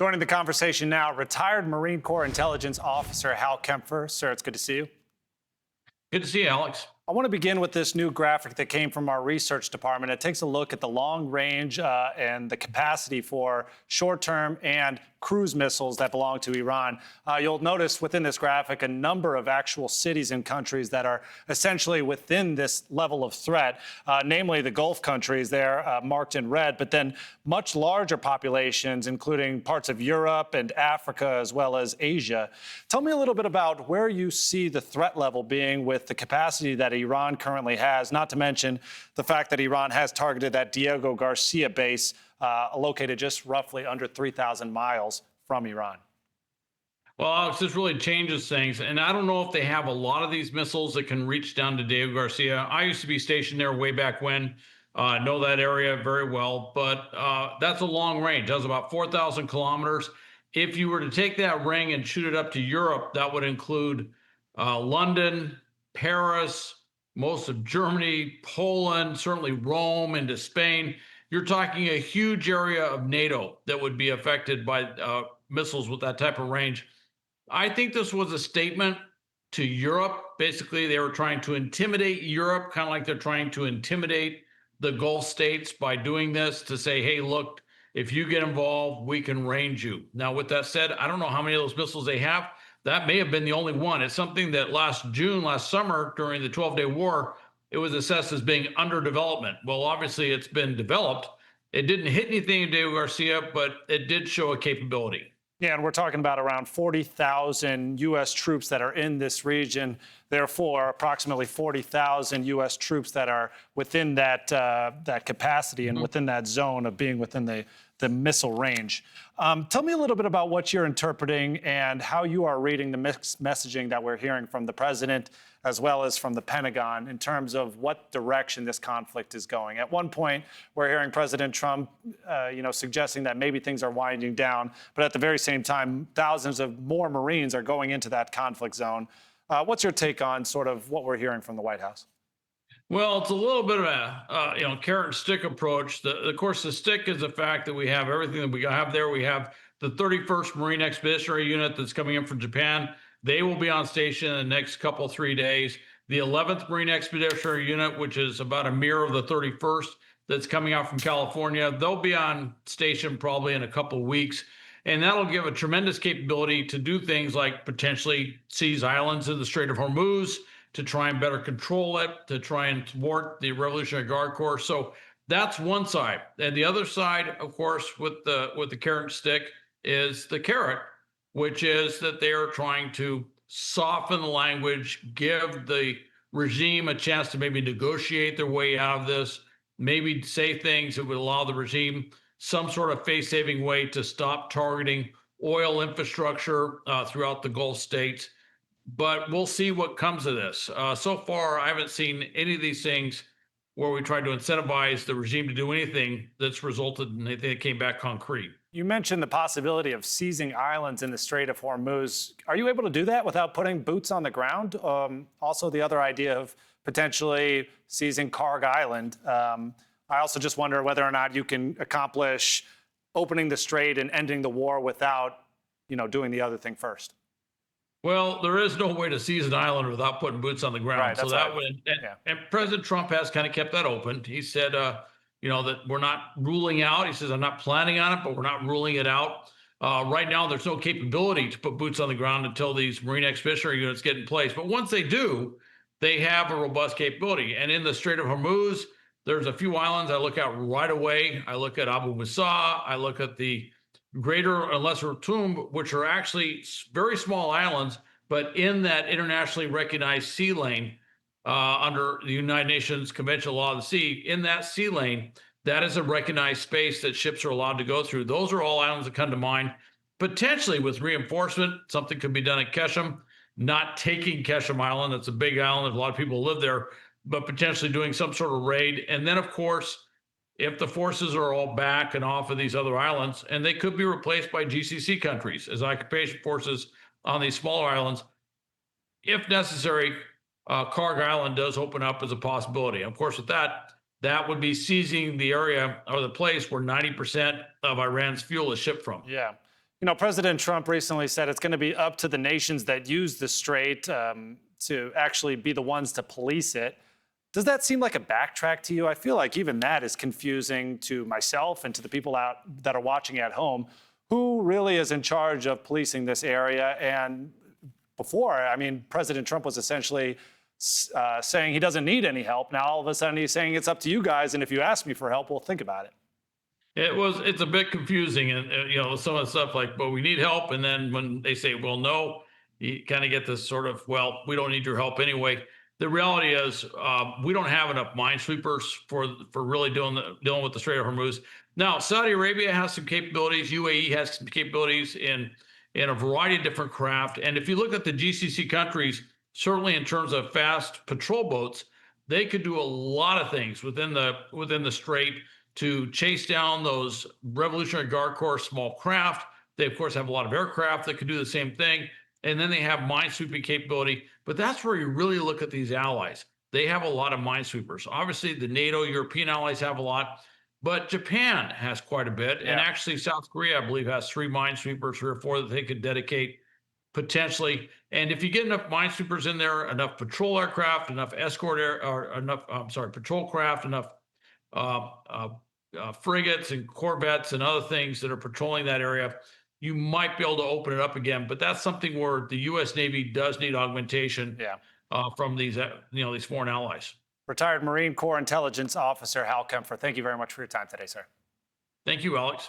Joining the conversation now, retired Marine Corps intelligence officer Hal Kempfer. Sir, it's good to see you. Good to see you, Alex. I want to begin with this new graphic that came from our research department. It takes a look at the long range and the capacity for short-term and cruise missiles that belong to Iran. You'll notice within this graphic a number of actual cities and countries that are essentially within this level of threat, namely the Gulf countries there marked in red, but then much larger populations, including parts of Europe and Africa, as well as Asia. Tell me a little bit about where you see the threat level being with the capacity that Iran currently has, not to mention the fact that Iran has targeted that Diego Garcia base located just roughly under 3,000 miles from Iran. Well, Alex, this really changes things. And I don't know if they have a lot of these missiles that can reach down to Diego Garcia. I used to be stationed there way back when. Know that area very well, but that's a long range. That's about 4,000 kilometers. If you were to take that ring and shoot it up to Europe, that would include London, Paris, most of Germany, Poland, certainly Rome, into Spain. You're talking a huge area of NATO that would be affected by missiles with that type of range. I think this was a statement to Europe. Basically, they were trying to intimidate Europe, kind of like they're trying to intimidate the Gulf states by doing this, to say, hey, look, if you get involved, we can range you. Now, with that said, I don't know how many of those missiles they have. That may have been the only one. It's something that last summer, during the 12-day war, it was assessed as being under development. Well, obviously, it's been developed. It didn't hit anything in Diego Garcia, but it did show a capability. Yeah, and we're talking about around 40,000 U.S. troops that are in this region. Therefore, approximately 40,000 U.S. troops that are within that capacity and within that zone of being within the missile range. Tell me a little bit about what you're interpreting and how you are reading the mixed messaging that we're hearing from the president as well as from the Pentagon in terms of what direction this conflict is going. At one point, we're hearing President Trump, suggesting that maybe things are winding down, but at the very same time, thousands of more Marines are going into that conflict zone. What's your take on sort of what we're hearing from the White House? Well, it's a little bit of a carrot and stick approach. Of course, the stick is the fact that we have everything that we have there. We have the 31st Marine Expeditionary Unit that's coming in from Japan. They will be on station in the next 3 days. The 11th Marine Expeditionary Unit, which is about a mirror of the 31st, that's coming out from California, they'll be on station probably in a couple of weeks. And that'll give a tremendous capability to do things like potentially seize islands in the Strait of Hormuz, to try and better control it, to try and thwart the Revolutionary Guard Corps. So that's one side. And the other side, of course, with the carrot and stick, is the carrot, which is that they are trying to soften the language, give the regime a chance to maybe negotiate their way out of this, maybe say things that would allow the regime some sort of face-saving way to stop targeting oil infrastructure throughout the Gulf states. But we'll see what comes of this. So far, I haven't seen any of these things where we tried to incentivize the regime to do anything that's resulted in anything that came back concrete. You mentioned the possibility of seizing islands in the Strait of Hormuz. Are you able to do that without putting boots on the ground? Also, the other idea of potentially seizing Karg Island. I also just wonder whether or not you can accomplish opening the strait and ending the war without, doing the other thing first. Well, there is no way to seize an island without putting boots on the ground. Right, so that would, and President Trump has kind of kept that open. He said, that we're not ruling out. He says, I'm not planning on it, but we're not ruling it out. Right now, there's no capability to put boots on the ground until these Marine Expeditionary Units get in place. But once they do, they have a robust capability. And in the Strait of Hormuz, there's a few islands I look at right away. I look at Abu Musa. I look at the Greater and Lesser Tomb, which are actually very small islands, but in that internationally recognized sea lane under the United Nations Convention on Law of the Sea, in that sea lane, that is a recognized space that ships are allowed to go through. Those are all islands that come to mind. Potentially with reinforcement, something could be done at Keshem, not taking Keshem Island. That's a big island. There's a lot of people live there, but potentially doing some sort of raid. And then, of course, if the forces are all back and off of these other islands, and they could be replaced by GCC countries as occupation forces on these smaller islands, if necessary, Karg Island does open up as a possibility. Of course, with that would be seizing the area or the place where 90% of Iran's fuel is shipped from. Yeah. President Trump recently said it's going to be up to the nations that use the strait to actually be the ones to police it. Does that seem like a backtrack to you? I feel like even that is confusing to myself and to the people out that are watching at home. Who really is in charge of policing this area? And before, I mean, President Trump was essentially saying he doesn't need any help. Now, all of a sudden, he's saying it's up to you guys. And if you ask me for help, we'll think about it. It's a bit confusing, and some of the stuff like, "But we need help," and then when they say, "Well, no," you kind of get this sort of, "Well, we don't need your help anyway." The reality is, we don't have enough minesweepers for really dealing with the Strait of Hormuz. Now, Saudi Arabia has some capabilities. UAE has some capabilities in a variety of different craft. And if you look at the GCC countries, certainly in terms of fast patrol boats, they could do a lot of things within the strait to chase down those Revolutionary Guard Corps small craft. They, of course, have a lot of aircraft that could do the same thing. And then they have minesweeping capability. But that's where you really look at these allies. They have a lot of minesweepers. Obviously, the NATO, European allies have a lot, but Japan has quite a bit. Yeah. And actually, South Korea, I believe, has 3 minesweepers, 3 or 4 that they could dedicate potentially. And if you get enough minesweepers in there, enough patrol aircraft, enough patrol craft, enough frigates and corvettes and other things that are patrolling that area, you might be able to open it up again. But that's something where the U.S. Navy does need augmentation from these foreign allies. Retired Marine Corps Intelligence Officer Hal Kempfer, thank you very much for your time today, sir. Thank you, Alex.